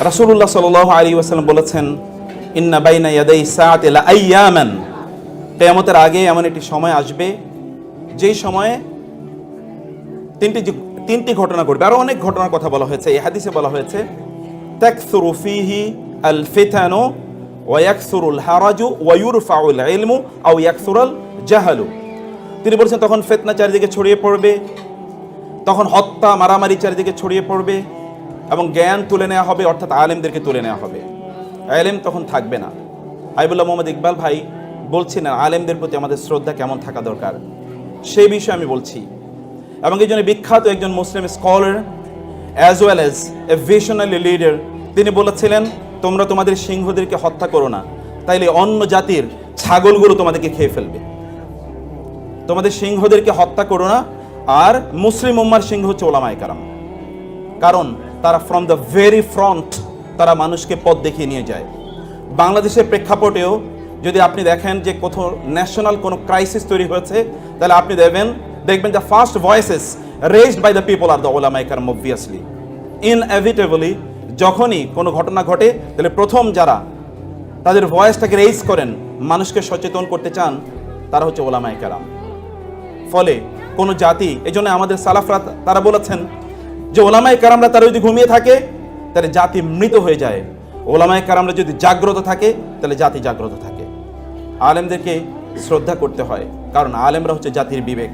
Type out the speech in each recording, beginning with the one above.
রাসূলুল্লাহ সাল্লাল্লাহু আলাইহি ওয়াসাল্লাম বলেছেন, ইন্না বাইনা ইয়াদাই সাআতি লা আইয়ামান, কিয়ামতের আগে এমন একটি সময় আসবে যেই সময়ে তিনটি ঘটনা ঘটবে। আরো অনেক ঘটনার কথা বলা হয়েছে, এই হাদিসে বলা হয়েছে তাকসুরু ফিহি আল ফিতানু ওয়া ইয়াকসুরুল হারাজু ওয়া ইউরফাউল ইলমু আও ইয়াকসুরুল জাহালু। তিনি বলেছেন তখন ফিতনা চারিদিকে ছড়িয়ে পড়বে, তখন হত্যা মারামারি চারিদিকে ছড়িয়ে পড়বে এবং জ্ঞান তুলে নেওয়া হবে, অর্থাৎ আলেমদেরকে তুলে নেওয়া হবে। আলেম তখন থাকবে না। হাবিবুল্লাহ মোহাম্মদ ইকবাল ভাই বলছেন আলেমদের প্রতি আমাদের শ্রদ্ধা কেমন থাকা দরকার, সেই বিষয়ে আমি বলছি। এবং এই জন্য বিখ্যাত একজন মুসলিম scholar as well as a visionary leader, তিনি বলেছিলেন তোমরা তোমাদের সিংহদেরকে হত্যা করো না, তাইলে অন্য জাতির ছাগলগুলো তোমাদেরকে খেয়ে ফেলবে। তোমাদের সিংহদেরকে হত্যা করো না। আর মুসলিম উম্মার সিংহ হচ্ছে ওলামায়ে কেরাম, কারণ তারা ফ্রম দ্য ভেরি ফ্রন্ট তারা মানুষকে পথ দেখিয়ে নিয়ে যায়। বাংলাদেশের প্রেক্ষাপটেও যদি আপনি দেখেন যে কোথাও ন্যাশনাল কোনো ক্রাইসিস তৈরি হয়েছে, তাহলে আপনি দেখবেন the first voices raised by the people are the ওলামায়ে কেরাম। অবভিয়াসলি ইনএভিটেবলি যখনই কোনো ঘটনা ঘটে, তাহলে প্রথম যারা তাদের ভয়েসটাকে রেজ করেন, মানুষকে সচেতন করতে চান, তারা হচ্ছে ওলামায়ে কেরাম। ফলে কোনো জাতি, এই জন্য আমাদের সালাফরা তারা বলেছেন যে ওলামায়ে কেরামরা তারা যদি ঘুমিয়ে থাকে তাহলে জাতি মৃত হয়ে যায়, ওলামায়ে কেরামরা যদি জাগ্রত থাকে তাহলে জাতি জাগ্রত থাকে। আলেমদেরকে শ্রদ্ধা করতে হয়, কারণ আলেমরা হচ্ছে জাতির বিবেক।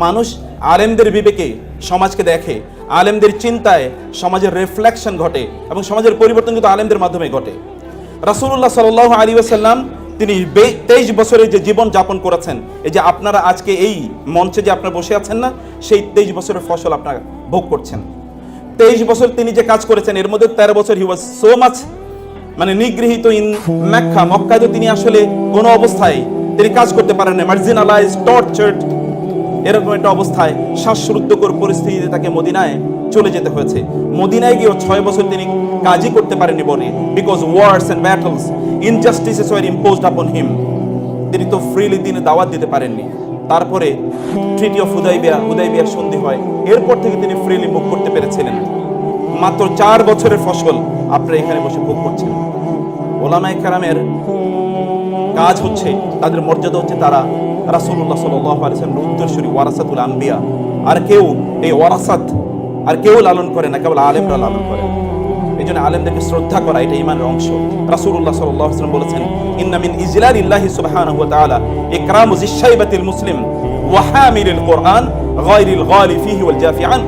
মানুষ আলেমদের বিবেকে সমাজকে দেখে, আলেমদের চিন্তায় সমাজের রিফ্লেকশন ঘটে এবং সমাজের পরিবর্তন কিন্তু আলেমদের মাধ্যমে ঘটে। রাসূলুল্লাহ সাল্লাল্লাহু আলাইহি ওয়াসাল্লাম তিনি 23 বছরের যে জীবন যাপন করেছেন, এই যে আপনারা আজকে এই মঞ্চে যে আপনারা বসে আছেন না, সেই 23 বছরের ফসল আপনারা ভোগ করছেন। 23 বছর তিনি যে কাজ করেছেন, এর মধ্যে 13 বছর হি ওয়াজ সো মাচ নিগৃহীত ইন মক্কা। মক্কায় তো তিনি আসলে কোনো অবস্থায় তিনি কাজ করতে পারেন না, মার্জিনালাইজড, টর্চার্ড, এরকম একটা অবস্থায় শ্বাসরুদ্ধকর পরিস্থিতিতে তাকে মদিনায় চলে যেতে হয়েছে। মদিনায় গিয়েও 6 বছর তিনি কাজই করতে পারেননি বনে, because wars and battles, injustices were imposed upon him. তিনি তো ফ্রিলি দিনে দাওয়াত দিতে পারেননি। তারপরে ট্রিটি অফ হুদাইবিয়ার সন্ধি হয়, এরপর থেকে তিনি ফ্রিলি মুভ করতে পেরেছিলেন। মাত্র 4 বছরের ফসল আপনারা এখানে বসে ভোগ করছেন। ওলামায়ে কেরামের কাজ হচ্ছে, তাদের মর্যাদা হচ্ছে তারা রাসূলুল্লাহ সাল্লাল্লাহু আলাইহি ওয়াসাল্লামের উত্তরসূরি ওয়ারাসাতুল আম্বিয়া। আর কেউ এই ওয়ারাসাত আর কেউ লালন করে না, কেবল আলেমরা লালন করে। এই জন্য আলেমদেরকে শ্রদ্ধা করা এটা ঈমানের অংশ। রাসূলুল্লাহ সাল্লাল্লাহু আলাইহি ওয়াসাল্লাম বলেছেন, ইন্না মিন ইজলালিল্লাহি সুবহানাহু ওয়া তাআলা ইকরামু যিশাইবাতিল মুসলিম ওয়া হামিলিল কুরআন গায়রিল গালি ফিহি ওয়াল জাফি আন।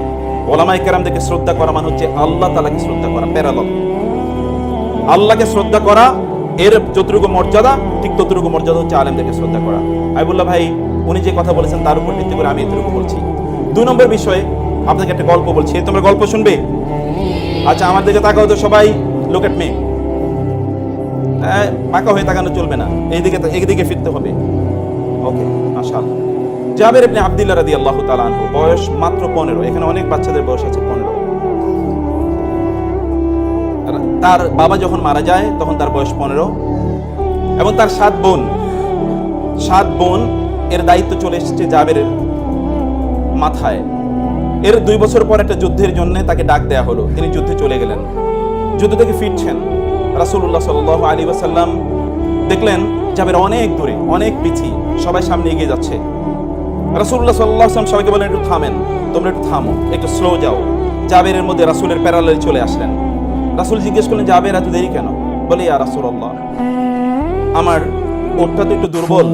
ওলামায়ে কেরামদেরকে শ্রদ্ধা করা মানে হচ্ছে আল্লাহ তাআলাকে শ্রদ্ধা করা, প্যারালাল। আল্লাহকে শ্রদ্ধা করা এর যতটুকু মর্যাদা, ঠিক ততটুকু মর্যাদা হচ্ছে আলেমদেরকে শ্রদ্ধা করা। হাবিবুল্লাহ ভাই উনি যে কথা বলেছেন তার উপর ভিত্তি করে আমি এতটুকু বলছি। 2 নম্বর বিষয়ে আপনাকে একটা গল্প বলছি, তোমরা গল্প শুনবে? আচ্ছা, আমার দিকে তাকাও তো সবাই, লুক এট মি। পাকা হয়ে তাকানো চলবে না, এইদিকে ফিরতে হবে। ওকে, মাশাআল্লাহ। জাবের ইবনে আব্দুল্লাহ রাদিয়াল্লাহু তাআলা আনহু, বয়স মাত্র 15। এখানে অনেক বাচ্চাদের বয়স আছে 15। তার বাবা যখন মারা যায় তখন তার বয়স 15 এবং তার 7 বোন এর দায়িত্ব চলে এসেছে জাবেরের মাথায়। এর 2 বছর পর একটা যুদ্ধের জন্য তাকে ডাক দেয়া হলো, তিনি যুদ্ধে চলে গেলেন। যুদ্ধ থেকে ফিরছেন, রাসূলুল্লাহ সাল্লাল্লাহু আলাইহি ওয়াসাল্লাম দেখলেন জাবের অনেক দূরে, অনেক পিছিয়ে, সবাই সামনে এগিয়ে যাচ্ছে। রাসূলুল্লাহ সাল্লাল্লাহু আলাইহি ওয়াসাল্লাম সবাইকে বলেন একটু থামেন, তোমরা একটু থামো, একটু স্লো যাও। জাবেরের মধ্যে রাসূলের প্যারালালে চলে আসলেন। রাসূল জিজ্ঞেস করলেন, জাবের এত দেরি কেন? বলে, ইয়া রাসূলুল্লাহ, আমার উটটা তো একটু দুর্বল।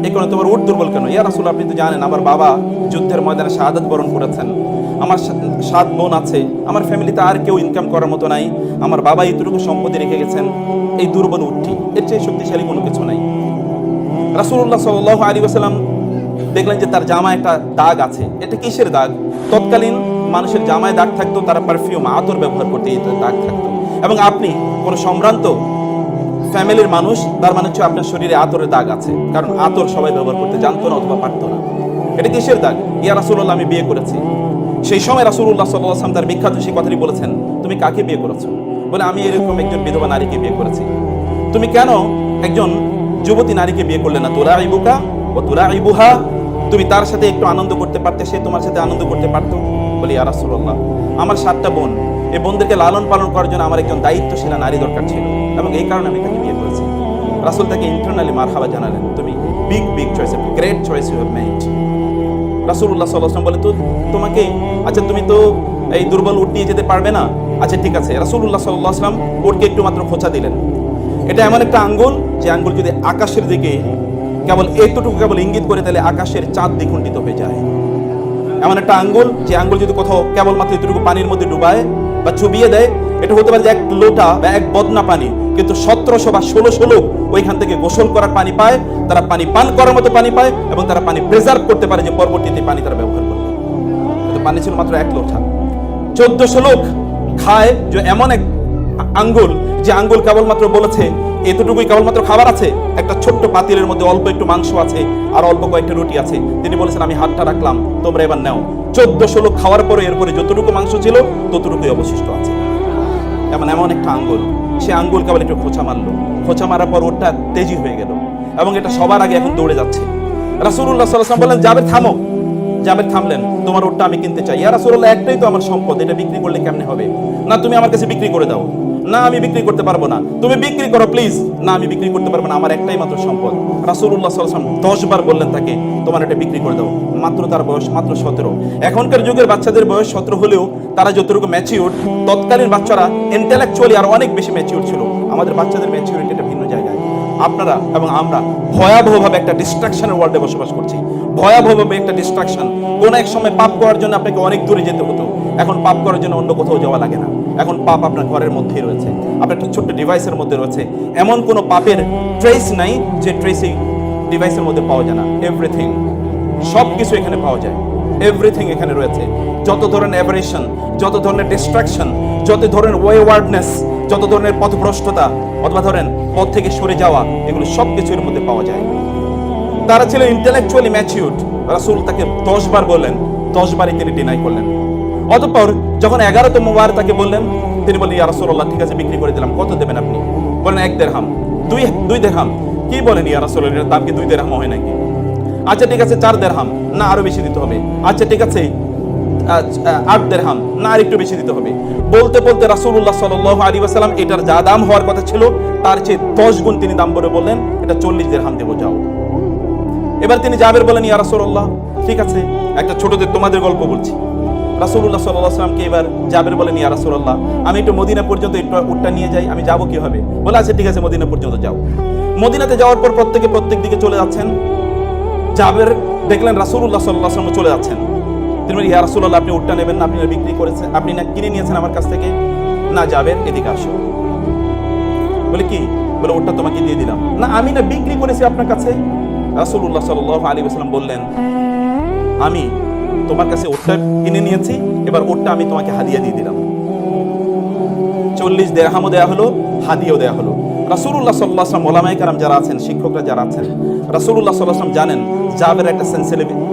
এই কারণে তোমার উট দুর্বল কেন? ইয়া রাসূল, আপনি তো জানেন আমার বাবা যুদ্ধের ময়দানে শাহাদাত বরণ করেছেন, আমার 7 বোন আছে, আমার ফ্যামিলিতে আর কেউ ইনকাম করার মতো নাই, আমার বাবা এইটুকু সম্পত্তি রেখে গেছেন, এই দুর্বল উটটি, এর চেয়ে শক্তিশালী কোনো কিছু নাই। রাসূলুল্লাহ সাল্লাল্লাহু আলাইহি ওয়াসাল্লাম দেখলেন যে তার জামায় একটা দাগ আছে। এটা কিসের দাগ? তৎকালীন মানুষের জামায় দাগ থাকতো, তারা পারফিউম, আতর ব্যবহার করতে, এই দাগ থাকতো। এবং আপনি কোনো সম্ভ্রান্ত ফ্যামিলির মানুষ, তার মানে হচ্ছে আপনার শরীরে আতরের দাগ আছে, কারণ আতর সবাই ব্যবহার করতে জানতো না অথবা পারতো না। এটা কিসের দাগ? ইয়া রাসূলুল্লাহ, আমি বিয়ে করেছি। সেই সময় রাসূলুল্লাহ সাল্লাল্লাহু আলাইহি ওয়াসাল্লাম তার বিখ্যাত সেই কথাটি বলেছেন, তুমি কাকে বিয়ে করেছো? বলে, আমি এরকম একজন বিধবা নারীকে বিয়ে করেছি। তুমি কেন একজন যুবতী নারীকে বিয়ে করলে না? তুরাইবুকা ওয়া তুরাইবুহা, তুমি তার সাথে একটু আনন্দ করতে পারতে, সে তোমার সাথে আনন্দ করতে পারতো। বলি, ইয়া রাসূলুল্লাহ, আমার 7টা বোন, এই বোনদেরকে লালন পালন করার জন্য আমার একজন দায়িত্বশীলা নারী দরকার ছিল, এবং এই কারণে আমি তাকে বিয়ে করেছি। রাসূল তাকে ইন্টারনালি মারহাবা জানালেন, তুমি big choice, great choice you have made. রাসূলুল্লাহ সাল্লাল্লাহু আলাইহি ওয়াসাল্লাম বলে, তো তোমাকে, আচ্ছা তুমি তো এই দুর্বল উট নিয়ে যেতে পারবে না, আচ্ছা ঠিক আছে। রাসূলুল্লাহ সাল্লাল্লাহু আলাইহি ওয়াসাল্লাম উটকে একটু মাত্র খোঁচা দিলেন। এটা এমন একটা আঙ্গুল, যে আঙ্গুল যদি আকাশের দিকে কেবল এতটুকু কেবল ইঙ্গিত করে, তাহলে আকাশের চাঁদ দ্বিখণ্ডিত হয়ে যায়। এমন একটা আঙ্গুল, যে আঙ্গুল যদি কোথাও কেবলমাত্র এতটুকু পানির মধ্যে ডুবায় বা চুবিয়ে দেয়, এটা হতে পারে যে এক লোটা বা এক বদনা পানি, কিন্তু 1700 বা 1600 লোক ওইখান থেকে গোসল করার পানি পায়, তারা পানি পান করার মতো পানি পায়, এবং তারা পানি প্রিজার্ভ করতে পারে যে পরবর্তীতে পানি তারা ব্যবহার করবে। কিন্তু পানি ছিল মাত্র এক লোটা। 1400 লোক খায় যে এমন এক আঙ্গুল, যে আঙ্গুল কেবলমাত্র বলেছে এতটুকুই কেবলমাত্র খাবার আছে, একটা ছোট্ট পাতিলের মধ্যে অল্প একটু মাংস আছে আর অল্প কয়েকটা রুটি আছে। তিনি বলেছেন, আমি হাতটা রাখলাম, তোমরা এবার নাও। 1400 লোক খাওয়ার পরে এরপরে যতটুকু মাংস ছিল ততটুকুই অবশিষ্ট আছে। এমন একটা আঙ্গুল, সে আঙ্গুল কেবল একটু খোঁচা মারলো, খোঁচা মারার পর ওটা তেজি হয়ে গেল, এবং এটা সবার আগে এখন দৌড়ে যাচ্ছে। রাসূলুল্লাহ সাল্লাল্লাহু আলাইহি ওয়াসাল্লাম বললেন, জাবের থামো। জাবের থামলেন, তোমার ওটটা আমি কিনতে চাই। ইয়া রাসূলুল্লাহ, একটাই তো আমার সম্পদ, এটা বিক্রি করলে কেমনে হবে? না, তুমি আমার কাছে বিক্রি করে দাও। না, আমি বিক্রি করতে পারবো না। তুমি বিক্রি করো প্লিজ। না, আমি বিক্রি করতে পারবো না, আমার একটাই মাত্র সম্পদ। রাসূলুল্লাহ সাল্লাল্লাহু আলাইহি ওয়াসাল্লাম 10 বার বললেন তাকে, তোমার এটা বিক্রি করে দাও। মাত্র তার বয়স মাত্র 17। এখনকার যুগের বাচ্চাদের বয়স 17 হলেও তারা যতটুকু ম্যাচিউর, তৎকালীন বাচ্চারা ইন্টেলেকচুয়ালি আর অনেক বেশি ম্যাচিউর ছিল। আমাদের বাচ্চাদের ম্যাচিউরিটি একটা ভিন্ন জায়গায়। আপনারা এবং আমরা ভয়াবহভাবে একটা ডিস্ট্রাকশনের ওয়ার্ল্ডে বসবাস করছি। ভয়াবহভাবে একটা ডিস্ট্রাকশন। কোন এক সময় পাপ করার জন্য আপনাকে অনেক দূরে যেতে হতো, এখন পাপ করার জন্য অন্য কোথাও যাওয়া লাগে না। এখন পাপ আপনার ঘরের মধ্যেই রয়েছে, আপনার একটা ছোট্ট ডিভাইসের মধ্যে রয়েছে। এমন কোনো পাপের ট্রেস নাই যে ট্রেস এই ডিভাইসের মধ্যে পাওয়া যায় না। এভরিথিং, সব কিছু এখানে পাওয়া যায়, এভরিথিং এখানে রয়েছে। যত ধরনের অ্যাভারেশন, যত ধরনের ডিস্ট্রাকশন, যত ধরনের ওয়েওয়ার্ডনেস, যত ধরনের পথভ্রষ্টতা অথবা ধরেন পথ থেকে সরে যাওয়া, এগুলো সব কিছু এর মধ্যে পাওয়া যায়। তারা ছিলেন ইন্টেলেকচুয়ালি ম্যাচিউরড। রাসূল তাকে 10 বার বললেন, 10 বারই তিনি ডিনাই করলেন। অতঃপর যখন 11তম বার তাকে বললেন, তিনি বললেন, ইয়া রাসূলুল্লাহ, ঠিক আছে বিক্রি করে দিলাম, কত দেবেন আপনি? বলেন 1 দিরহাম। 2 দিরহাম? কি বলেন ইয়া রাসূলুল্লাহ, এর দাম কি 2 দিরহাম হয় নাকি? আচ্ছা ঠিক আছে 4 দিরহাম। না, আরো বেশি দিতে হবে। আচ্ছা ঠিক আছে 8 দিরহাম। না, আর একটু বেশি দিতে হবে। বলতে বলতে রাসূলুল্লাহ সাল্লাল্লাহু আলাইহি ওয়াসাল্লাম এটার যা দাম হওয়ার কথা ছিল তার চেয়ে 10 গুণ তিনি দাম বলে বললেন, এটা 40 দিরহাম দেবো, যাও। এবার তিনি জাবের বলেন, ইয়া রাসূলুল্লাহ, ঠিক আছে, একটা ছোটদের তোমাদের গল্প বলছি। রাসূলুল্লাহ সাল্লাল্লাহু আলাইহি ওয়াসাল্লামকে এবার জাবের বলেন, ইয়া রাসূলুল্লাহ, আমি একটু মদিনা পর্যন্ত একটু উটটা নিয়ে যাই, আমি যাবো কিভাবে? বলে, আচ্ছা ঠিক আছে মদিনা পর্যন্ত যাও। মদিনাতে যাওয়ার পর প্রত্যেক দিকে চলে যাচ্ছেন। জাবের দেখলেন রাসূলুল্লাহ সাল্লাল্লাহু আলাইহি ওয়াসাল্লাম চলে যাচ্ছেন। তিনি বলেন, ইয়া রাসূলুল্লাহ, আপনি উটটা নেবেন না? আপনি না বিক্রি করেছেন, আপনি না কিনে নিয়েছেন আমার কাছ থেকে? না জাবের, এদিকে আসো। বলে কি? বলে উটটা তোমাকে দিয়ে দিলাম। না, আমি না বিক্রি করেছি আপনার কাছে। রাসূলুল্লাহ সাল্লাল্লাহু আলাইহি ওয়াসাল্লাম বললেন, আমি তোমার কাছে ওটটা কিনে নিয়েছি, এবার ওটটা আমি তোমাকে হাদিয়া দিয়ে দিলাম। 40 দিরহামও দেয়া হলো, হাদিয়াও দেয়া হলো। রাসূলুল্লাহ সাল্লাল্লাহু আলাইহি ওয়াসাল্লাম, ওলামায়ে কেরাম যারা আছেন, শিক্ষকরা যারা আছেন, রাসূলুল্লাহ সাল্লাল্লাহু আলাইহি ওয়াসাল্লাম জানেন জাবের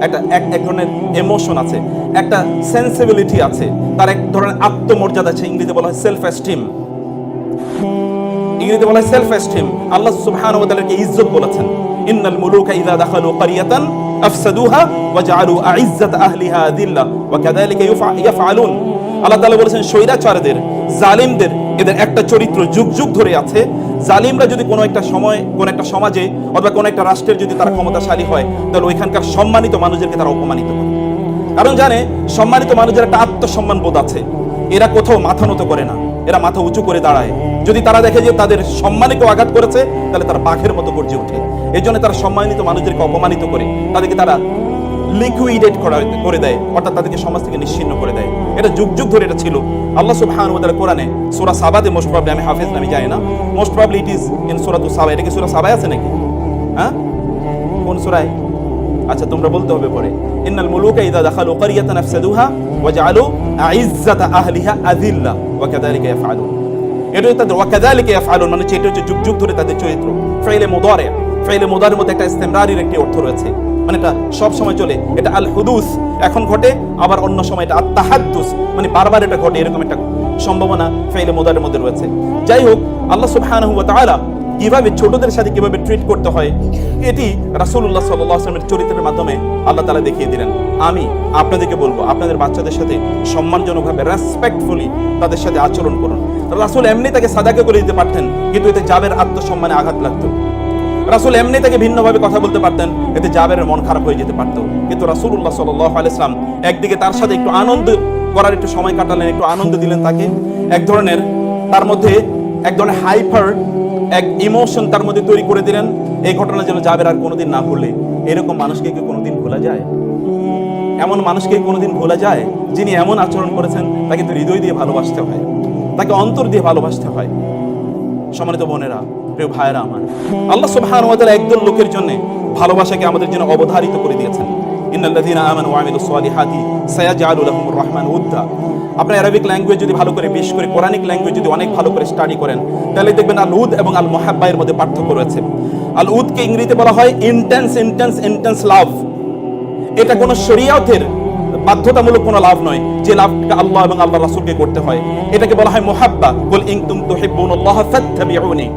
একটা এক ধরনের ইমোশন আছে, একটা সেন্সিবিলিটি আছে, তার এক ধরনের আত্মমর্যাদা আছে। ইংরেজিতে বলা হয় সেলফ এস্টিম। আল্লাহ সুবহানাহু ওয়া তাআলাকে ইজ্জত বলেছেন, ইন্নাল মুলুকা ইযা দাখালু ক্বরিয়াতান আফসাদুহা ওয়া জাআলু আইজ্জাত আহলিহা আযিল্লা ওয়া কাযালিকা ইয়াফআলুন। আল্লাহ তাআলা বলেছেন, স্বৈরাচারদের, জালিমদের, এদের একটা চরিত্র যুগ যুগ ধরে আছে। জালিমরা যদি কোনো একটা সময়, কোনো একটা সমাজে অথবা কোনো একটা রাষ্ট্রের যদি তারা ক্ষমতাশালী হয়, তাহলে ওইখানকার সম্মানিত মানুষদেরকে তারা অপমানিত করে। কারণ জানে সম্মানিত মানুষের একটা আত্মসম্মান বোধ আছে, এরা কোথাও মাথা নত করে না, এরা মাথা উঁচু করে দাঁড়ায়। যদি তারা দেখে যে তাদের সম্মানকে আঘাত করেছে, তাহলে তারা বাঘের মতো গর্জে ওঠে। এই জন্য তারা সম্মানিত মানুষদেরকে অপমানিত করে, তাদেরকে তারা লিকুইডেট করে দেয়, অর্থাৎ তাদেরকে সমাজ থেকে নিশ্চিহ্ন করে দেয়। এটা যুগ যুগ ধরে এটা ছিল। আল্লাহ সুবহানাহু ওয়া তাআলা কোরআনে সূরা সাবাতে, মোস্ট প্রবাবলি, আমি হাফেজ না, আমি জানি না, most probably it is in সূরাতুস সাবা। এটা কি সূরা সাবায় আছে নাকি? হ্যাঁ, কোন সূরায়? আচ্ছা তোমরা বলতে হবে পরে। ইন্নাল মুলুকা ইযা দাখালু ক্বরিয়াতান আফসাদুহা ওয়া জাআলু আইজ্জাতা আহলিহা আযিল্লা ওয়া কাযালিকা ইয়াফআলুন। এটা তাদের ওয়া কাযালিকা ইয়াফআলুন মানে এটা হচ্ছে যুগ যুগ ধরে তাদের চরিত্র। ফাইলে মুদারি, ফাইলে মুদারির মধ্যে একটা ইস্তিমরারির একটি অর্থ রয়েছে, মানে এটা সব সময় চলে। এটা আল হুদুস, এখন ঘটে, আবার অন্য সময় এটা আত তাহাদ্দুস, মানে বারবার এটা ঘটে, এরকম একটা সম্ভাবনা ফাইলে মুদারির মধ্যে রয়েছে। যাই হোক, আল্লাহ সুবহানাহু ওয়া তাআলা কিভাবে ছোটদের সাথে কিভাবে ট্রিট করতে হয়, এটি রাসূলুল্লাহ সাল্লাল্লাহু আলাইহি ওয়াসাল্লামের চরিত্রের মাধ্যমে আল্লাহ তাআলা দেখিয়ে দিলেন। আমি আপনাদেরকে বলবো, আপনাদের বাচ্চাদের সাথে সম্মানজনকভাবে রেসপেক্টফুলি তাদের সাথে আচরণ করুন। রাসূল এমনি তাকে সাদাকা করে দিতে পারতেন, কিন্তু এতে জাবের আত্মসম্মানে আঘাত লাগতো। রাসূল এমনি তাকে ভিন্নভাবে কথা বলতে পারতেন, এতে জাবেরের মন খারাপ হয়ে যেতে পারতো। কিন্তু রাসূলুল্লাহ সাল্লাল্লাহু আলাইহি ওয়াসাল্লাম একদিকে তার সাথে একটু আনন্দ করার একটু সময় কাটালেন, একটু আনন্দ দিলেন তাকে, এক ধরনের তার মধ্যে এক ধরনের হাইপার এক ইমোশন তার মধ্যে তৈরি করে দিলেন। এই ঘটনা যেন জাবের আর কোনোদিন না ভুলে। এরকম মানুষকে কি কোনোদিন ভোলা যায়? এমন মানুষকে কোনোদিন ভোলা যায় যিনি এমন আচরণ করেছেন? তাকে তো হৃদয় দিয়ে ভালোবাসতে হয়, তাকে অন্তর দিয়ে ভালোবাসতে হয়। সম্মানিত বোনেরা, প্রিয় ভাইয়েরা আমার, আল্লাহ সুবহানাহু ওয়া তাআলা একদল লোকের জন্য ভালোবাসাকে আমাদের জন্য অবধারিত করে দিয়েছেন। ইন্নাল্লাযীনা আমানু ওয়া আমিলুস সালিহাতি সায়াজআলু লাহুমুর রাহমানু উদ্দা। আপনার আরবিক ল্যাঙ্গুয়েজ যদি ভালো করে, বিশেষ করে কোরআনিক ল্যাঙ্গুয়েজ যদি অনেক ভালো করে স্টাডি করেন, তাহলে দেখবেন আল উদ এবং আল মুহাব্বা এর মধ্যে পার্থক্য রয়েছে। আল উদকে ইংরেজিতে বলা হয় ইন্টেন্স লাভ। এটা কোনো শরীয়তের বাধ্যতামূলক কোনো লাভ নয়, যে লাভটা আল্লাহ এবং আল্লাহর রাসূলকে করতে হয়। এটাকে বলা হয় মুহাব্বা। কুল ইন কুনতুম তুহিব্বুনাল্লাহ ফাত্তাবিউনি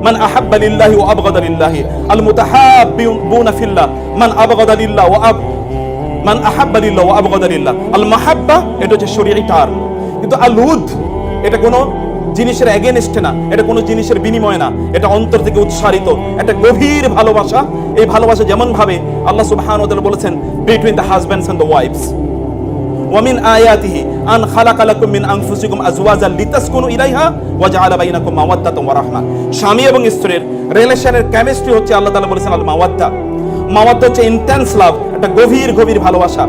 মান আহাব্বা লিল্লাহি ওয়া আবগাদা লিল্লাহি আল মুতাহাব্বিউনা ফিল্লাহ মান আবগাদা লিল্লাহ ওয়া মান আহাব্বা লিল্লাহ ওয়া আবগাদা লিল্লাহ। আল মুহাব্বা এটা হচ্ছে শরীয়ী টার্ম, কিন্তু আল উদ এটা কোনো জিনিসের এগেইনস্টে না, এটা কোনো জিনিসের বিনিময় না, এটা অন্তর থেকে উৎসারিত একটা গভীর ভালোবাসা। এই ভালোবাসা যেমন ভাবে আল্লাহ সুবহানাহু ওয়া তাআলা বলেছেন between the husbands and the wives, ওয়া মিন আয়াতিহি আন খালাকা লাকুম মিন আনফুসিকুম আজওয়াজান লিতাসকুনু ইলাইহা ওয়া জাআলা বাইনাকুম মাওয়াদ্দাতান ওয়া রাহমা। স্বামী এবং স্ত্রীর রিলেশনের কেমিস্ট্রি হচ্ছে আল্লাহ তাআলা বলেছেন আল মাওয়াদ্দা। মাওয়াদ্দা হচ্ছে ইন্টেন্স লাভ, একটা গভীর গভীর ভালোবাসা।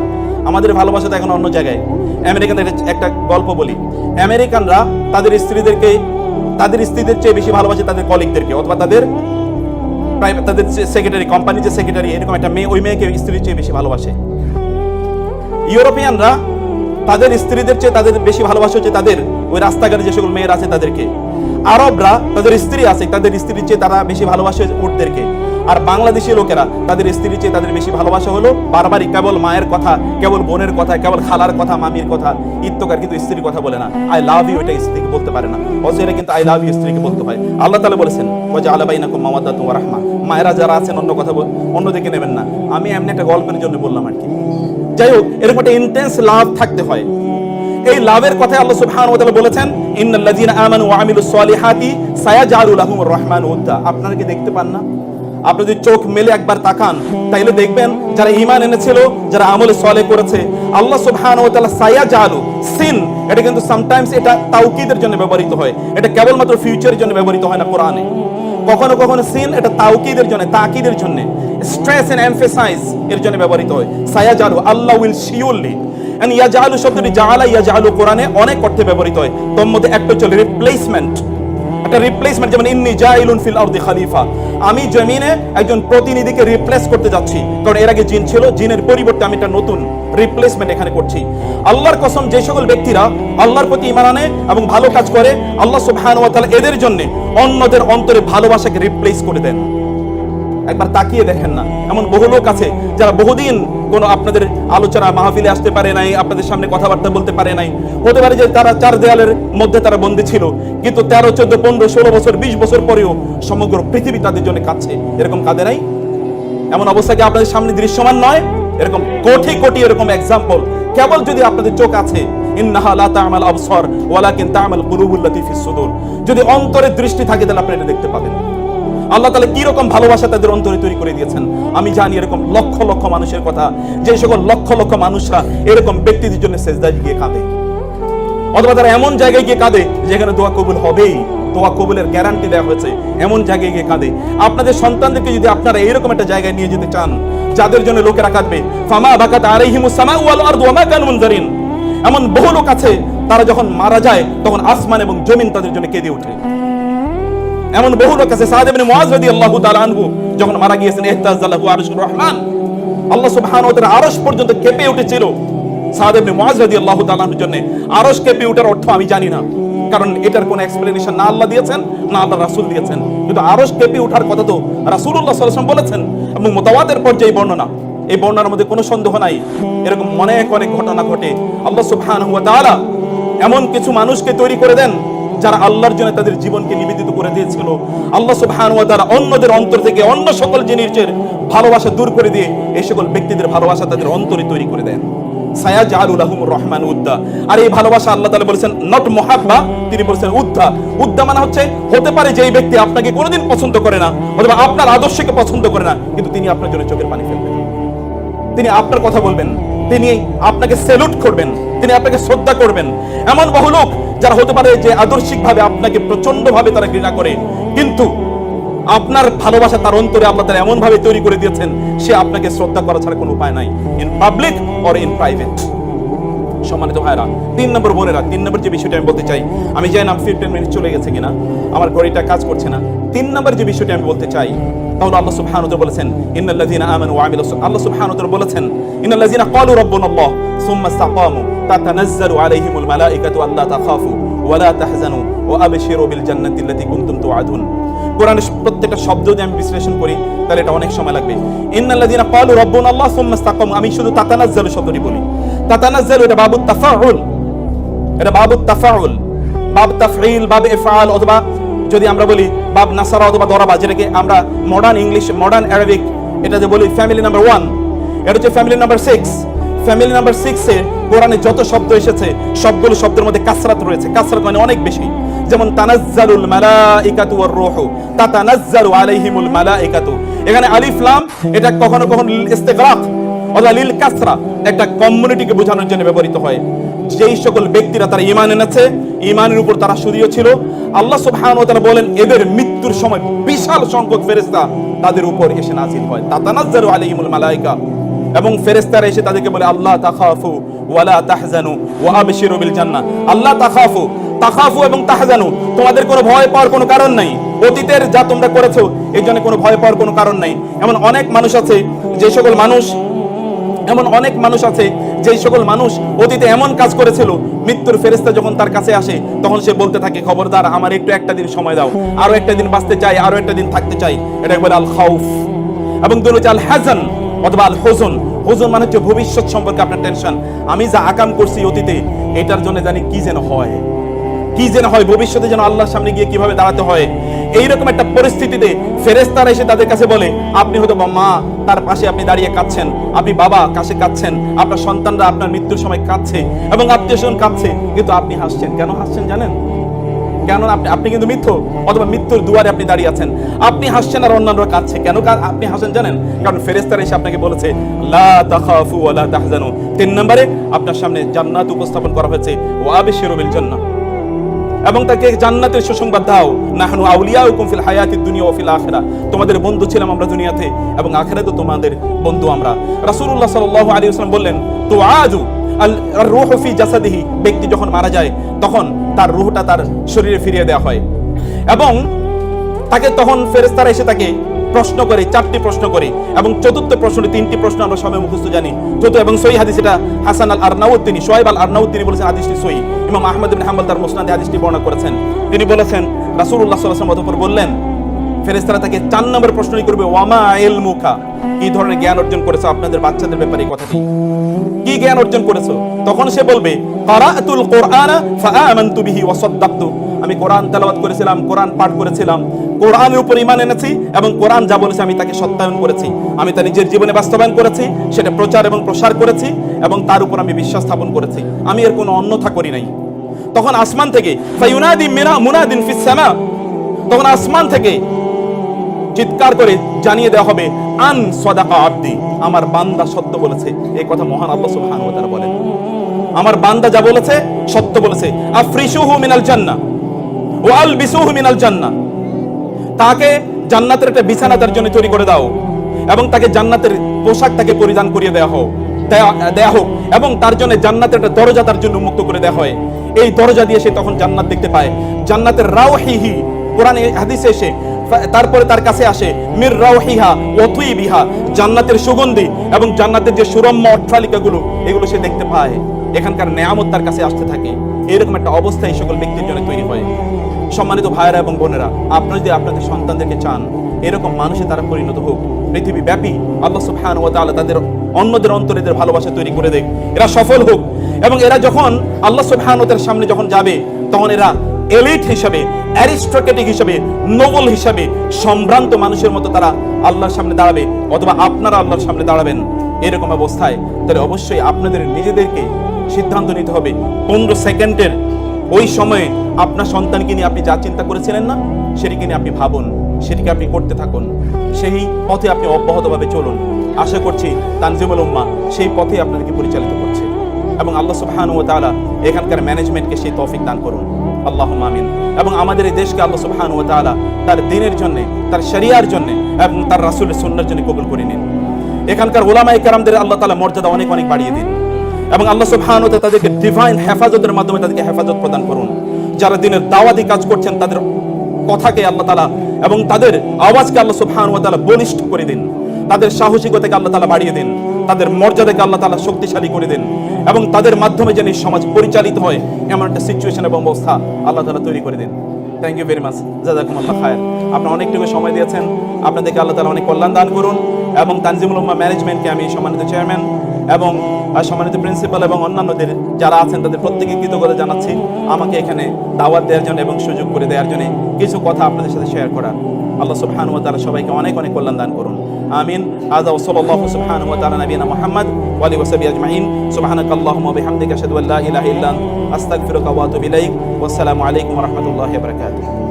আমাদের ভালোবাসা তো এখন অন্য জায়গায়। আমেরিকানদের একটা গল্প বলি। আমেরিকানরা তাদের স্ত্রীদের চেয়ে বেশি ভালোবাসে তাদের কলিগদেরকে, অথবা তাদের সেক্রেটারি, কোম্পানির যে সেক্রেটারি, এরকম একটা মেয়ে, ওই মেয়েকে স্ত্রীর চেয়ে বেশি ভালোবাসে। ইউরোপিয়ানরা তাদের স্ত্রীদের চেয়ে তাদের বেশি ভালোবাসা হচ্ছে তাদের ওই রাস্তাঘাটে যে সকল মেয়েরা আছে তাদেরকে। আরবরা তাদের স্ত্রী আছে, তাদের স্ত্রীর চেয়ে তারা বেশি ভালোবাসে উটদেরকে। আর বাংলাদেশি লোকেরা তাদের স্ত্রীর চেয়ে তাদের বেশি ভালোবাসা হলো বারবারই কেবল মায়ের কথা, কেবল বোনের কথা, কেবল খালার কথা, মামির কথা, ইত্তকার, কিন্তু স্ত্রীর কথা বলে না। আই লাভ ইউ এটা স্ত্রীকে বলতে পারে না, অথচ এটা কিন্তু আই লাভ ইউ স্ত্রীকে বলতে হয়। আল্লাহ তাআলা বলেছেন ওয়া জাআলা বাইনাকুম মাওয়াদ্দাতান ওয়া রাহমা। মায়েরা যারা আছেন অন্য কথা অন্যদিকে নেবেন না, আমি এমনি একটা গল্পের জন্য বললাম আর কি। যাই হোক, এরকম একটা ইন্টেন্স লাভ থাকতে হয়। এই লাভের কথা আল্লাহ সুবহানাহু ওয়া তাআলা বলেছেন ইন্নাল্লাযীনা আমানু ওয়া আমিলুস সালিহাতি সায়াজআলু লাহুমুর রাহমানু উদ্দা। আপনারা কি দেখতে পান না? আপনি যদি চোখ মেলে একবার তাকান, তাইলে দেখবেন যারা ঈমান এনেছিল, যারা আমলে সালেহ করেছে, আল্লাহ সুবহানাহু ওয়া তাআলা সায়াজআলু, সিন এটা কিন্তু সামটাইমস এটা তাওকীদের জন্য ব্যবহৃত হয়, এটা কেবলমাত্র ফিউচারের জন্য ব্যবহৃত হয় না কোরআনে। কখনো কখনো সিন এটা তাওকীদের জন্য, তাকিদের জন্য, স্ট্রেস এন্ড এমফাসাইজ এর জন্য ব্যবহৃত হয়। সায়াজআলু, আল্লাহ উইল শিওরলি। এন্ড ইয়াজআলু শব্দটি জাআলা ইয়াজআলু কোরআনে অনেক অর্থে ব্যবহৃত হয়। তোর মধ্যে একটা হচ্ছে রিপ্লেসমেন্ট, একটা রিপ্লেসমেন্ট। যেমন ইন্নী জাইলুন ফিল আরদি খলিফা, আমি জমিনে একজন প্রতিনিধিকে রিপ্লেস করতে যাচ্ছি, কারণ এর আগে জিন ছিল, জিনের পরিবর্তে আমি একটা নতুন রিপ্লেসমেন্ট এখানে করছি। আল্লাহর কসম, যে সকল ব্যক্তিরা আল্লাহর প্রতি ঈমান আনে এবং ভালো কাজ করে, আল্লাহ সুবহানাহু ওয়া তাআলা এদের জন্য অন্যদের অন্তরে ভালোবাসাকে রিপ্লেস করে দেন। একবার তাকিয়ে দেখেন না, এমন বহু লোক আছে যারা বহুদিন কোনো আপনাদের আলোচনা মাহফিলে আসতে পারে নাই, আপনাদের সামনে কথাবার্তা বলতে পারে নাই। হতে পারে যে তারা চার দেয়ালের মধ্যে তারা বন্দী ছিল, কিন্তু 13, 14, 15, 16 বছর, 20 বছর পরেও সমগ্র পৃথিবী তাদের জন্য কাঁদছে। এরকম কাঁদে নাই? এমন অবস্থা কি আপনাদের সামনে দৃশ্যমান নয়? এরকম কোটি কোটি এরকম এক্সাম্পল। কেবল যদি আপনাদের চোখ আছে, ইন্নাহা লা তা'মাল আবসার ওয়ালাকিন তা'মাল কুলুবুল্লাতী ফিস সুদূর, যদি অন্তরের দৃষ্টি থাকে তাহলে আপনি এটা দেখতে পাবেন। আল্লাহ তাআলা কি রকম ভালোবাসা তাদের অন্তরে তৈরি করে দিয়েছেন। আমি জানি এরকম লক্ষ লক্ষ মানুষের কথা, যে সকল লক্ষ লক্ষ মানুষরা এরকম ব্যক্তিদের জন্য সেজদায় গিয়ে কাঁদে, অথবা তারা এমন জায়গায় গিয়ে কাঁদে যেখানে দোয়া কবুল হবেই, দোয়া কবুলের গ্যারান্টি দেওয়া হয়েছে, এমন জায়গায় গিয়ে কাঁদে। আপনাদের সন্তানদেরকে যদি আপনারা এইরকম একটা জায়গায় নিয়ে যেতে চান যাদের জন্য লোকেরা কাঁদবে, ফামা বাকাত আলাইহিমুস সামাউ ওয়াল আরদু ওয়া মা কানু মুনজারিন, এমন বহু লোক আছে তারা যখন মারা যায় তখন আসমান এবং জমিন তাদের জন্য কেঁদে ওঠে। এমন বহু লোক আছে, সাদ ইবনে মুআয রাদিয়াল্লাহু তাআলা আনহু যখন মারা গিয়েছেন, ইহতাযাল্লাহু আরশুর রহমান, আল্লাহ সুবহানাহু ওয়া তাআলা আরশ পর্যন্ত কেঁপে উঠেছিল সাদ ইবনে মুআয রাদিয়াল্লাহু তাআলা আনহুর জন্য। আরশ কেঁপে ওঠার অর্থ আমি জানি না, কারণ এটার কোনো এক্সপ্লেনেশন না আল্লাহ দিয়েছেন না আল্লাহ রাসূল দিয়েছেন, কিন্তু আরশ কেঁপে ওঠার কথা তো রাসূলুল্লাহ সাল্লাল্লাহু আলাইহি ওয়াসাল্লাম বলেছেন, এবং মুতাওয়াতির পর্যায়ে বর্ণনা। এই বর্ণনার মধ্যে কোনো সন্দেহ নাই, এরকম অনেক অনেক ঘটনা ঘটে। আল্লাহ সুবহানাহু ওয়া তাআলা এমন কিছু মানুষকে তৈরি করে দেন যারা আল্লাহর জন্য তাদের জীবনকে নিবেদিত করে দিয়েছিল, আল্লাহ সুবহানাহু ওয়া তাআলা অন্যদের অন্তর থেকে অন্য সকল জিনিসের ভালোবাসা দূর করে দিয়ে এই সকল ব্যক্তিদের ভালোবাসা তাদের অন্তরে তৈরি করে দেন। সায়াজআলু লাহুমুর রহমান উদ্দা। আর এই ভালোবাসা আল্লাহ তাআলা বলেছেন নট মুহাব্বা, তিনি বলেছেন উদ্দা। উদ্দা মানে হচ্ছে, হতে পারে যে এই ব্যক্তি আপনাকে কোনোদিন পছন্দ করে না অথবা আপনার আদর্শকে পছন্দ করে না, কিন্তু তিনি আপনার জন্য চোখের পানি ফেলবেন, তিনি আপনার কথা বলবেন, তিনি আপনাকে স্যালুট করবেন, তিনি আপনাকে শ্রদ্ধা করবেন। এমন বহু লোক যারা হতে পারে যে আদর্শিকভাবে আপনাকে প্রচন্ড ভাবে তারা ঘৃণা করে, কিন্তু আপনার ভালোবাসা তার অন্তরে আল্লাহ তাআলা এমন ভাবে তৈরি করে দিয়েছেন, সে আপনাকে শ্রদ্ধা করা ছাড়া কোনো উপায় নাই, in public or in private. সম্মানিত ভাইরা, 3 নম্বর বোনেরা, 3 নম্বর যে বিষয়টা আমি বলতে চাই, আমি জানি না 15 মিনিট চলে গেছে কিনা, আমার ঘড়িটা কাজ করছে না। 3 নম্বর যে বিষয়টা আমি বলতে চাই, তাহলে আল্লাহ সুবহানাহু ওয়া তাআলা বলেছেন ইন্নাল্লাযীনা আমানু ওয়া আমিলুস সালিহাত। আল্লাহ সুবহানাহু ওয়া তাআলা বলেছেন ইন্নাল্লাযীনা ক্বালু রাব্বুনাল্লাহ সুম্মা ইসতাকামু তাতানাজ্জালু আলাইহিমুল মালায়েকাতু আল্লা তাখাফু ওয়া লা তাহজানু ওয়া আবশিরু বিল জান্নাতি আল্লাতী কুনতুম তুআদুন। কোরআনের প্রত্যেকটা শব্দ যদি আমি বিশ্লেষণ করি তাহলে এটা অনেক সময় লাগবে। ইন্নাল্লাযীনা ক্বালু রাব্বুনাল্লাহ সুম্মা ইসতাকামু, আমি শুধু তাতানাজ্জালু শব্দটি বলি। তাতানাজ্জালু এটা বাবুত তাফাউল, এটা বাবুত তাফাউল, বাব তাফঈল, বাব ইফআল, অথবা যদি আমরা বলি বাব নাসারা অথবা দরাবা, যেটাকে আমরা মডার্ন ইংলিশ, মডার্ন আরবিক এটাতে বলি ফ্যামিলি নাম্বার 1, এটা হচ্ছে ফ্যামিলি নাম্বার 6। ফ্যামিলি নাম্বার 6 এ কোরআনে যত শব্দ এসেছে সবগুলো শব্দের মধ্যে কাসরাত রয়েছে, কাসরাত মানে অনেক বেশি। যেমন তানাজ্জালুল মালাইকাতু ওয়ার রূহু, তাতানাজ্জালু আলাইহিমুল মালাইকাতু, এখানে আলিফ লাম এটা কখনো কখনো লিল ইস্তিগরাক অথবা লিল কাসরা, একটা কমিউনিটিকে বোঝানোর জন্য ব্যবহৃত হয়। যেই সকল ব্যক্তিরা তারা ঈমান এনেছে, ঈমানের উপর তারা শুরিয় ছিল, আল্লাহ সুবহানাহু ওয়া তাআলা বলেন এদের মৃত্যুর সময় বিশাল সংখ্যক ফেরেশতা তাদের উপর এসে নাযিল হয়, তাতানাজ্জালু আলাইহিমুল মালাইকা, এবং ফেরেশতারা এসে তাদেরকে বলে আল্লাহ তাখাফু ওয়া লা তাহজানু ওয়া আবশিরু বিল জান্নাহ। আল্লাহ তাখাফু, তাখাফু এবং তাহজানু, তোমাদের কোনো ভয় পাওয়ার কোনো কারণ নাই, অতীতের যা তোমরা করেছো এর জন্য কোনো ভয় পাওয়ার কোনো কারণ নাই। এমন অনেক মানুষ আছে যে সকল মানুষ যেই সকল মানুষ অতীতে এমন কাজ করেছিল, মৃত্যুর ফেরেশতা যখন তার কাছে আসে তখন সে বলতে থাকে খবরদার আমার একটু একটা দিন সময় দাও, আরো একটা দিন বাঁচতে চাই, আরো একটা দিন থাকতে চাই। এটা বলে আল খাউফ। এবং দুই হচ্ছে আল হাজান অথবা আল হুজন। হুজন মানে হচ্ছে ভবিষ্যৎ সম্পর্কে আপনার টেনশন, আমি যা আকাম করছি অতীতে এটার জন্য জানি কি যেন হয়, কি যেন হয়, ভবিষ্যতে যেন আল্লাহর সামনে গিয়ে কিভাবে দাঁড়াতে হয়। এইরকম একটা পরিস্থিতিতে ফেরেশতারা এসে তাদের কাছে বলে, আপনি হয়তো মা তার পাশে আপনি দাঁড়িয়ে কাঁদছেন, আপনি বাবা কাছে কাঁদছেন, আপনার সন্তানরা আপনার মৃত্যুর সময় কাঁদছে এবং আত্মীয়স্বজন কাঁদছে, কিন্তু আপনি হাসছেন। কেন হাসছেন জানেন? কেন? আপনি কিন্তু মৃত্যু অথবা মৃত্যুর দুয়ারে আপনি দাঁড়িয়ে আছেন, আপনি হাসছেন আর অন্যান্যরা কাঁদছে। কেন আপনি হাসেন জানেন? কারণ ফেরেশতারা এসে আপনাকে বলেছে লা তাখাফু ওয়া লা তাহজানু। 3 নম্বরে আপনার সামনে জান্নাত উপস্থাপন করা হয়েছে, ওয়া আবশিরু বিল জান্নাহ, এবং তাকে জান্নাতের সুসংবাদ দাও। নাহনু আউলিয়াউকুম ফিল হায়াতিদ দুনিয়া ওয়া ফিল আখিরাহ, তোমাদের বন্ধু ছিলাম আমরা দুনিয়াতে এবং আখিরাতেও তোমাদের বন্ধু আমরা। রাসূলুল্লাহ সাল্লাল্লাহু আলাইহি ওয়াসাল্লাম বললেন তুআদু আল রূহু ফি জাসাদিহি, ব্যক্তি যখন মারা যায় তখন তার রূহটা তার শরীরে ফিরিয়ে দেওয়া হয়, এবং তাকে তখন ফেরেশতারা এসে তাকে প্রশ্ন করে, 4টি প্রশ্ন করে, এবং চতুর্থ প্রশ্নটি 3টি প্রশ্ন আমরা সবাই মুখস্থ জানি। চতুর্থ এবং সহি হাদিস, এটা হাসান আল আরনাউত তিনি, শোয়েব আল আরনাউত তিনি বলেছেন হাদিসটি সহি। ইমাম আহমদ ইবনে হাম্বল তার মুসনাদে হাদিসটি বর্ণনা করেছেন। তিনি বলেছেন রাসূলুল্লাহ সাল্লাল্লাহু আলাইহি ওয়াসাল্লাম বললেন, ফেরেশতারা তাকে 4 নম্বর প্রশ্নই করবে, ওয়ামা ইলমুকা, কি ধরনের জ্ঞান অর্জন করেছো আপনাদের বাচ্চাদের ব্যাপারে, এই কথাটি কি জ্ঞান অর্জন করেছো? তখন সে বলবে ক্বারাআতুল কুরআনা ফাআমানতু বিহি ওয়া সাদ্দাকতু, আমি কোরআন তেলাওয়াত করেছিলাম, কোরআন পাঠ করেছিলাম, কোরআনের উপর ঈমান এনেছি এবং কোরআন যা বলেছে আমি তাকে সত্যায়ন করেছি, আমি তা নিজের জীবনে বাস্তবায়ন করেছি, সেটা প্রচার এবং প্রসার করেছি এবং তার উপর আমি বিশ্বাস স্থাপন করেছি, আমি এর কোনো অন্যথা করি নাই। তখন আসমান থেকে ফায়ুনাদি মুনাদিন ফিস সামা, তখন আসমান থেকে চিৎকার করে জানিয়ে দেওয়া হবে আন সাদাকা আবদি, আমার বান্দা সত্য বলেছে। এই কথা মহান আল্লাহ সুবহানাহু ওয়া তাআলা বলেন, আমার বান্দা যা বলেছে সত্য বলেছে। আফরিশুহু মিনাল জান্নাহ ওয়া আলবিসুহু মিনাল জান্নাহ, তাকে জান্নাতের একটা বিছানা তার জন্য তৈরি করে দাও এবং তাকে জান্নাতের পোশাক তাকে পরিধান করিয়ে দেওয়া হোক এবং তার জন্য জান্নাতের একটা দরজা তার জন্য উন্মুক্ত করে দেওয়া হয়। এই দরজা দিয়ে সে তখন জান্নাত দেখতে পায়। জান্নাতের রাওহিহি, কোরআনে হাদিসে এসে তারপরে তার কাছে আসে মির রাওহিহা ওয়া তুইবিহা, জান্নাতের সুগন্ধি এবং জান্নাতের যে সুরম্য অট্টালিকাগুলো এগুলো সে দেখতে পায়। এখানকার নেয়ামত তার কাছে আসতে থাকে। এরকম একটা অবস্থা এই সকল ব্যক্তির জন্য তৈরি হয়। সম্মানিত ভাইয়েরা এবং বোনেরা, আপনারা যদি আপনাদের সন্তানদেরকে চান এরকম মানুষে তারা পরিণত হোক, পৃথিবী ব্যাপী আল্লাহ সুবহানাহু ওয়া তাআলা তাদের অন্যদের অন্তরে এদের ভালোবাসা তৈরি করে দেখ, এরা সফল হোক এবং এরা যখন আল্লাহ সুবহানাহু ওয়া তাআলার সামনে যখন যাবে তখন এরা এলিট হিসাবে, অ্যারিস্টোক্রেটিক হিসাবে, নোবেল হিসাবে, সম্ভ্রান্ত মানুষের মতো তারা আল্লাহর সামনে দাঁড়াবে, অথবা আপনারা আল্লাহর সামনে দাঁড়াবেন, এরকম অবস্থায় তাহলে অবশ্যই আপনাদের নিজেদেরকে সিদ্ধান্ত নিতে হবে। 15 সেকেন্ডের ওই সময়ে আপনার সন্তানকে নিয়ে আপনি যা চিন্তা করেছিলেন না, সেটিকে নিয়ে আপনি ভাবুন, সেটিকে আপনি করতে থাকুন, সেই পথে আপনি অব্যাহতভাবে চলুন। আশা করছি তানজিমুল উম্মাহ সেই পথে আপনাদেরকে পরিচালিত করছে, এবং আল্লাহ সুবহানাহু ওয়া তাআলা এখানকার ম্যানেজমেন্টকে সেই তৌফিক দান করুন, আল্লাহুম্মা আমিন। এবং আমাদের এই দেশকে আল্লাহ সুবহানাহু ওয়া তাআলা তার দ্বীনের জন্য, তার শরিয়ার জন্য এবং তার রাসূলের সুন্নাহর জন্য কবুল করে নিন। এখানকার উলামায়ে কেরামদের আল্লাহ তাআলা মর্যাদা অনেক অনেক বাড়িয়ে দিন, এবং আল্লাহ সুবহানাহু ওয়া তাআলা তাদেরকে ডিভাইন হেফাজতের মাধ্যমে তাদেরকে হেফাজত প্রদান করুন। যারা দিনের দাওয়াতি কাজ করছেন তাদের কথাকে আল্লাহ তাআলা এবং তাদের আওয়াজকে আল্লাহ সুবহানাহু ওয়া তাআলা বলিষ্ঠ করে দিন, তাদের সাহসিকতাকে আল্লাহ তাআলা বাড়িয়ে দিন, তাদের মর্যাদাকে আল্লাহ তাআলা শক্তিশালী করে দিন, এবং তাদের মাধ্যমে যেন সমাজ পরিচালিত হয় এমন একটা সিচুয়েশন এবং অবস্থা আল্লাহ তাআলা তৈরি করে দিন। থ্যাংক ইউ ভেরি মাচ, জাযাকুমুল্লাহ খায়র। আপনারা অনেকটুকু সময় দিয়েছেন, আপনাদেরকে আল্লাহ তাআলা অনেক কল্যাণ দান করুন। এবং তানজিমুল উম্মাহ ম্যানেজমেন্টকে আমি সম্মানিত চেয়ারম্যান এবং সম্মানিত প্রিন্সিপাল এবং অন্যান্যদের যারা আছেন তাদের প্রত্যেকে কৃতজ্ঞতা জানাচ্ছি আমাকে এখানে দাওয়াত দেওয়ার জন্য এবং সুযোগ করে দেওয়ার জন্য, কিছু কথা আপনাদের সাথে শেয়ার করার। আল্লাহ সুবহানাহু ওয়া তাআলা সবাইকে অনেক অনেক কল্যাণ দান করুন, আমিন। আযা ওয়া সাল্লাল্লাহু সুবহানাহু ওয়া তাআলা নবিয়ানা মুহাম্মদ ওয়া আলিহি ওয়া সাহবিহি আজমাইন। সুবহানাকাল্লাহুম্মা ওয়া বিহামদিকা আশহাদু আল্লা ইলাহা ইল্লা আনতা আস্তাগফিরুকা ওয়া আতুবু ইলাইক। ওয়া আসসালামু আলাইকুম ওয়া রাহমাতুল্লাহি ওয়া বারাকাতুহু।